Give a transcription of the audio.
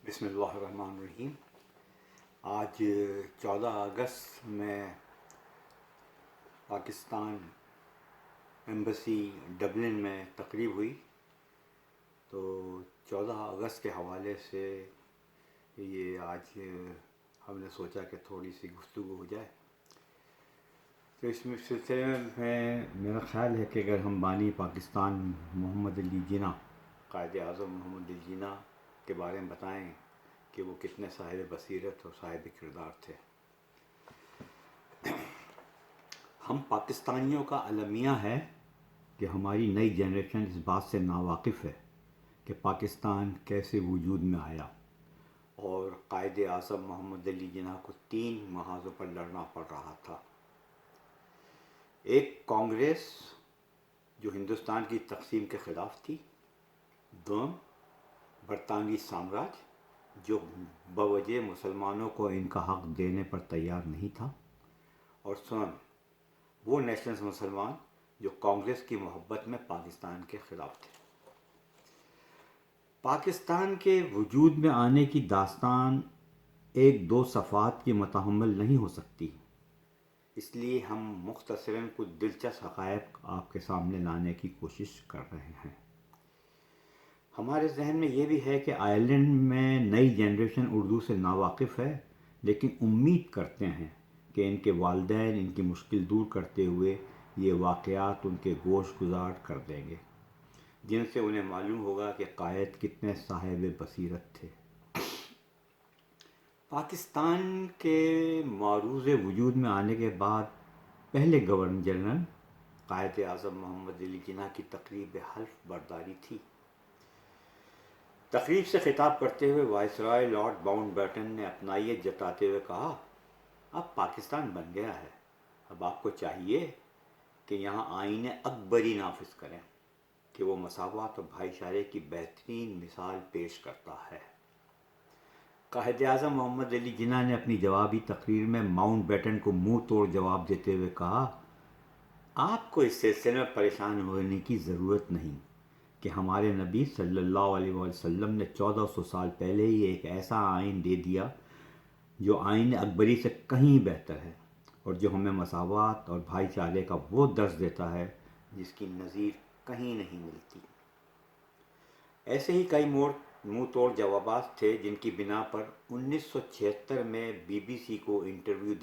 بسم اللہ الرحمن الرحیم۔ آج 14 اگست میں پاکستان ایمبسی ڈبلن میں تقریب ہوئی، تو 14 اگست کے حوالے سے یہ آج ہم نے سوچا کہ تھوڑی سی گفتگو ہو جائے۔ تو اس سلسلے میں میرا خیال ہے کہ اگر ہم بانی پاکستان محمد علی جناح، قائد اعظم محمد علی جناح کے بارے میں بتائیں کہ وہ کتنے صاحب بصیرت اور صاحب کردار تھے۔ ہم پاکستانیوں کا المیہ ہے کہ ہماری نئی جنریشن اس بات سے ناواقف ہے کہ پاکستان کیسے وجود میں آیا، اور قائد اعظم محمد علی جناح کو 3 محاذوں پر لڑنا پڑ رہا تھا۔ ایک کانگریس جو ہندوستان کی تقسیم کے خلاف تھی، دوم برطانوی سامراج جو بوجہ مسلمانوں کو ان کا حق دینے پر تیار نہیں تھا، اور سوم وہ نیشنلز مسلمان جو کانگریس کی محبت میں پاکستان کے خلاف تھے۔ پاکستان کے وجود میں آنے کی داستان ایک دو صفحات کی متحمل نہیں ہو سکتی، اس لیے ہم مختصراً کچھ دلچسپ حقائق آپ کے سامنے لانے کی کوشش کر رہے ہیں۔ ہمارے ذہن میں یہ بھی ہے کہ آئرلینڈ میں نئی جنریشن اردو سے ناواقف ہے، لیکن امید کرتے ہیں کہ ان کے والدین ان کی مشکل دور کرتے ہوئے یہ واقعات ان کے گوش گزار کر دیں گے، جن سے انہیں معلوم ہوگا کہ قائد کتنے صاحب بصیرت تھے۔ پاکستان کے معروض وجود میں آنے کے بعد پہلے گورنر جنرل قائد اعظم محمد علی جناح کی تقریب حلف برداری تھی۔ تقریب سے خطاب کرتے ہوئے وائسرائے لارڈ باؤنٹ بیٹن نے اپنائیت جتاتے ہوئے کہا، اب پاکستان بن گیا ہے، اب آپ کو چاہیے کہ یہاں آئین اکبری نافذ کریں کہ وہ مساوات اور بھائی چارے کی بہترین مثال پیش کرتا ہے۔ قائد اعظم محمد علی جناح نے اپنی جوابی تقریر میں ماؤنٹ بیٹن کو منہ توڑ جواب دیتے ہوئے کہا، آپ کو اس سلسلے میں پریشان ہونے کی ضرورت نہیں کہ ہمارے نبی صلی اللہ علیہ وسلم نے 1400 سال پہلے ہی ایک ایسا آئین دے دیا جو آئین اکبری سے کہیں بہتر ہے، اور جو ہمیں مساوات اور بھائی چارے کا وہ درس دیتا ہے جس کی نظیر کہیں نہیں ملتی۔ ایسے ہی کئی منہ توڑ جوابات تھے جن کی بنا پر 1976 میں BBC کو انٹرویو